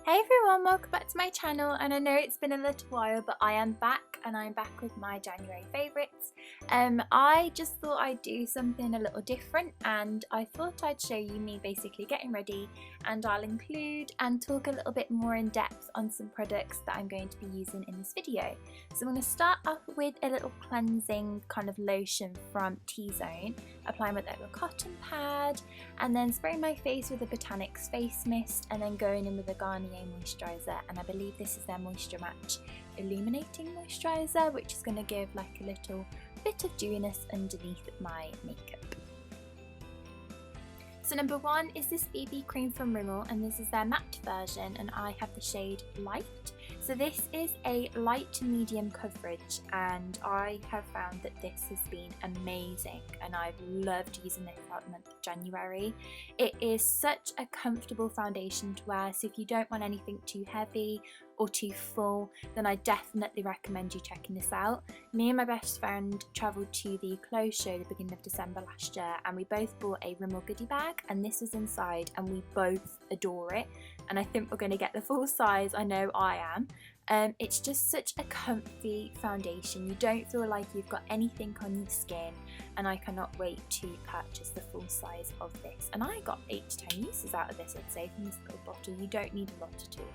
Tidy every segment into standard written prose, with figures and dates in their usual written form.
Hey everyone, welcome back to my channel, and I know it's been a little while, but I am back and I'm back with my January favourites. I just thought I'd do something a little different, and I thought I'd show you me basically getting ready, and I'll include and talk a little bit more in depth on some products that I'm going to be using in this video. So I'm going to start off with a little cleansing kind of lotion from T-Zone, applying with a little cotton pad, and then spraying my face with a Botanics face mist, and then going in with a Garnier moisturiser, and I believe this is their Moisture Match Illuminating Moisturiser, which is going to give like a little bit of dewiness underneath my makeup. So number one is this BB cream from Rimmel, and this is their matte version, and I have the shade Light. So this is a light to medium coverage, and I have found that this has been amazing, and I've loved using this throughout the month of January. It is such a comfortable foundation to wear, so if you don't want anything too heavy or too full, then I definitely recommend you checking this out. Me and my best friend travelled to the clothes show the beginning of December last year, and we both bought a Rimmel goodie bag, and this was inside, and we both adore it, and I think we're going to get the full size. I know I am. It's just such a comfy foundation. You don't feel like you've got anything on your skin, and I cannot wait to purchase the full size of this. And I got 8 to 10 uses out of this, I'd say, from this little bottle. You don't need a lot at all.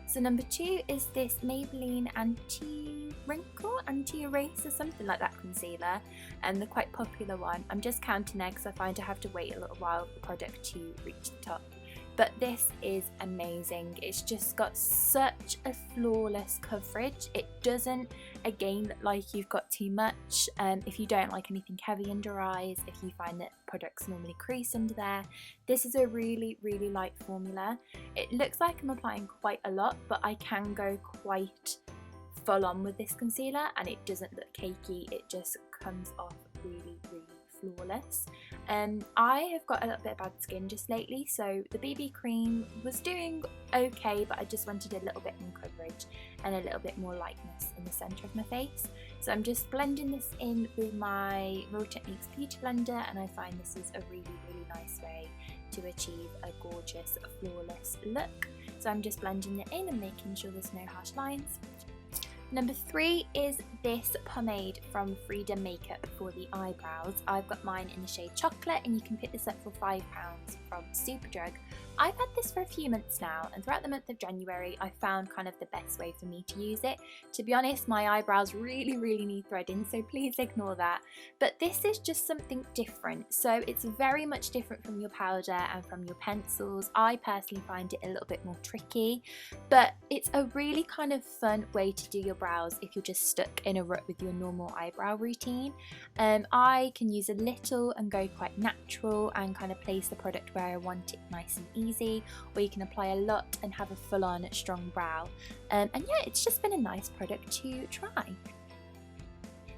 So number two is this Maybelline Anti-Wrinkle, Anti-Erase or something like that concealer, and the quite popular one. I'm just counting there because I find I have to wait a little while for the product to reach the top. But this is amazing. It's just got such a flawless coverage. It doesn't, again, look like you've got too much. If you don't like anything heavy under eyes, if you find that products normally crease under there, this is a really, really light formula. It looks like I'm applying quite a lot, but I can go quite full on with this concealer, and it doesn't look cakey. It just comes off really, really flawless. I have got a little bit of bad skin just lately, so the BB cream was doing okay, but I just wanted a little bit more coverage and a little bit more lightness in the centre of my face. So I'm just blending this in with my Real Techniques Beauty Blender, and I find this is a really, really nice way to achieve a gorgeous, flawless look. So I'm just blending it in and making sure there's no harsh lines. Number three is this pomade from Freedom Makeup for the eyebrows. I've got mine in the shade Chocolate, and you can pick this up for £5 from Superdrug. I've had this for a few months now, and throughout the month of January I found kind of the best way for me to use it. To be honest, my eyebrows really, really need threading, so please ignore that. But this is just something different, so it's very much different from your powder and from your pencils. I personally find it a little bit more tricky, but it's a really kind of fun way to do your brows if you're just stuck in a rut with your normal eyebrow routine. I can use a little and go quite natural and kind of place the product where I want it nice and easy, or you can apply a lot and have a full-on strong brow. And yeah, it's just been a nice product to try.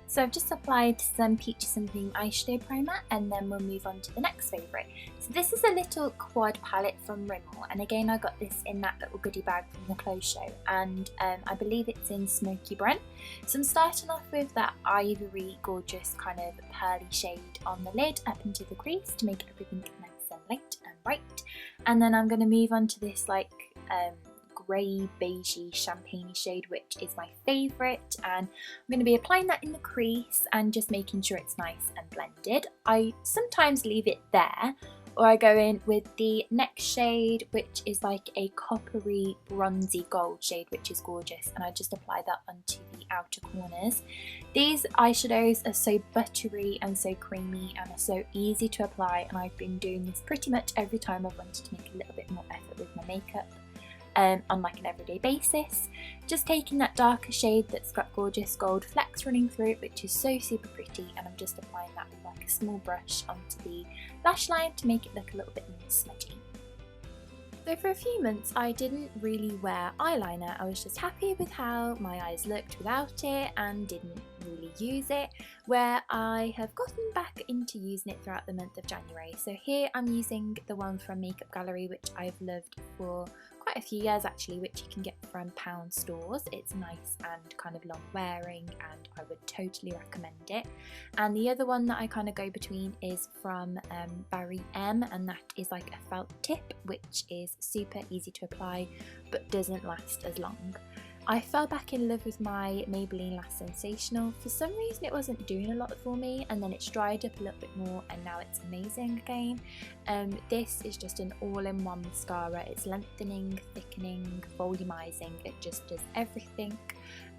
So I've just applied some Peaches and Cream eyeshadow primer, and then we'll move on to the next favourite. So this is a little quad palette from Rimmel, and again I got this in that little goodie bag from the clothes show, and I believe it's in Smoky Brun. So I'm starting off with that ivory gorgeous kind of pearly shade on the lid up into the crease to make everything nice and light and bright, and then I'm going to move on to this like grey beigey champagne shade, which is my favourite, and I'm going to be applying that in the crease and just making sure it's nice and blended. I sometimes leave it there, or I go in with the next shade, which is like a coppery bronzy gold shade, which is gorgeous, and I just apply that onto the outer corners. These eyeshadows are so buttery and so creamy and are so easy to apply, and I've been doing this pretty much every time I've wanted to make a little bit more effort with my makeup. On like an everyday basis, just taking that darker shade that's got gorgeous gold flecks running through it, which is so super pretty, and I'm just applying that with like a small brush onto the lash line to make it look a little bit more smudgy. So for a few months I didn't really wear eyeliner. I was just happy with how my eyes looked without it and didn't really use it, where I have gotten back into using it throughout the month of January. So here I'm using the one from Makeup Gallery, which I've loved for quite quite a few years actually, which you can get from pound stores. It's nice and kind of long wearing, and I would totally recommend it. And the other one that I kind of go between is from Barry M, and that is like a felt tip, which is super easy to apply but doesn't last as long. I fell back in love with my Maybelline Lash Sensational. For some reason it wasn't doing a lot for me, and then it's dried up a little bit more and now it's amazing again. This is just an all-in-one mascara. It's lengthening, thickening, volumizing, it just does everything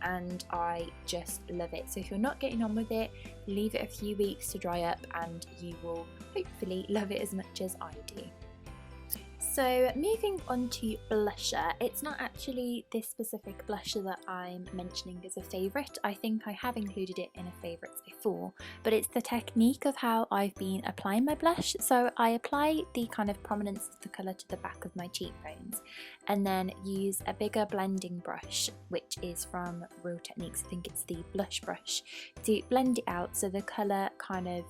and I just love it. So if you're not getting on with it, leave it a few weeks to dry up and you will hopefully love it as much as I do. So moving on to blusher, it's not actually this specific blusher that I'm mentioning as a favourite. I think I have included it in a favourites before, but it's the technique of how I've been applying my blush. So I apply the kind of prominence of the colour to the back of my cheekbones and then use a bigger blending brush, which is from Real Techniques, I think it's the blush brush, to blend it out so the colour kind of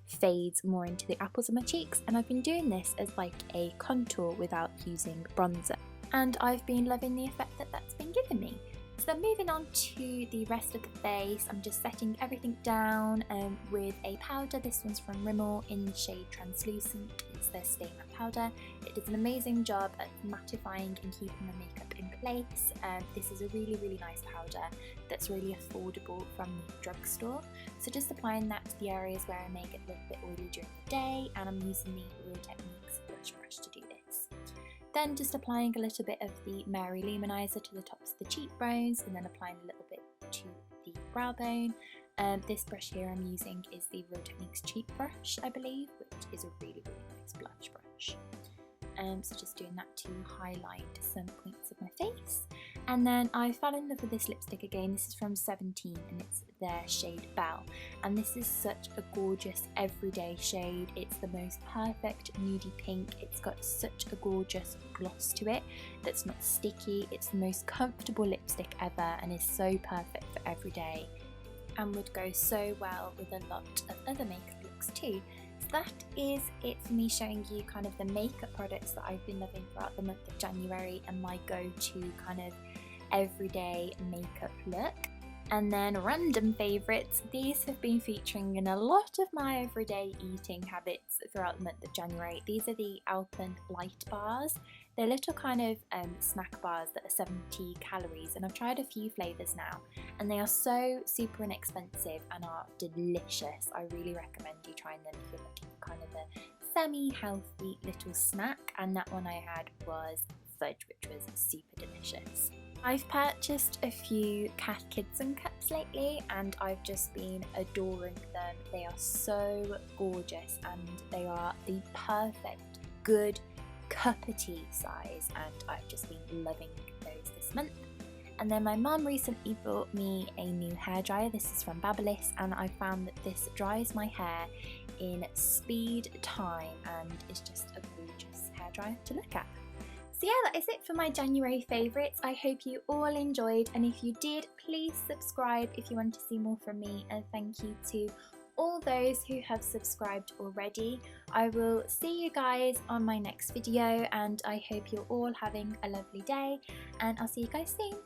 fades more into the apples of my cheeks. And I've been doing this as like a contour without using bronzer, and I've been loving the effect that that's been giving me. So moving on to the rest of the face, I'm just setting everything down with a powder. This one's from Rimmel in the shade Translucent. It's their Stay Matte powder. It does an amazing job at mattifying and keeping the makeup in place. This is a really nice powder that's really affordable from the drugstore. So just applying that to the areas where I may get a little bit oily during the day, and I'm using the Real Techniques blush brush to do this. Then just applying a little bit of the Mary Luminizer to the tops of the cheekbones, and then applying a little bit to the brow bone. This brush here I'm using is the Real Techniques cheek brush, I believe, which is a really nice blush brush. So just doing that to highlight some points of my face. And then I fell in love with this lipstick again. This is from 17 and it's their shade Belle. And this is such a gorgeous everyday shade. It's the most perfect nudie pink. It's got such a gorgeous gloss to it that's not sticky. It's the most comfortable lipstick ever and is so perfect for everyday and would go so well with a lot of other makeup looks too. That is it for me, showing you kind of the makeup products that I've been loving throughout the month of January and my go-to kind of everyday makeup look. And then random favourites, these have been featuring in a lot of my everyday eating habits throughout the month of January. These are the Alpen Light Bars. They're little kind of snack bars that are 70 calories, and I've tried a few flavours now and they are so super inexpensive and are delicious. I really recommend you trying them if you're looking for kind of a semi-healthy little snack, and that one I had was fudge, which was super delicious. I've purchased a few Cat Kidson cups lately and I've just been adoring them. They are so gorgeous and they are the perfect good cup of tea size, and I've just been loving those this month. And then my mum recently bought me a new hairdryer. This is from Babyliss, and I found that this dries my hair in speed time and is just a gorgeous hairdryer to look at. So yeah, that is it for my January favourites. I hope you all enjoyed, and if you did, please subscribe if you want to see more from me, and thank you to all those who have subscribed already. I will see you guys on my next video, and I hope you're all having a lovely day, and I'll see you guys soon.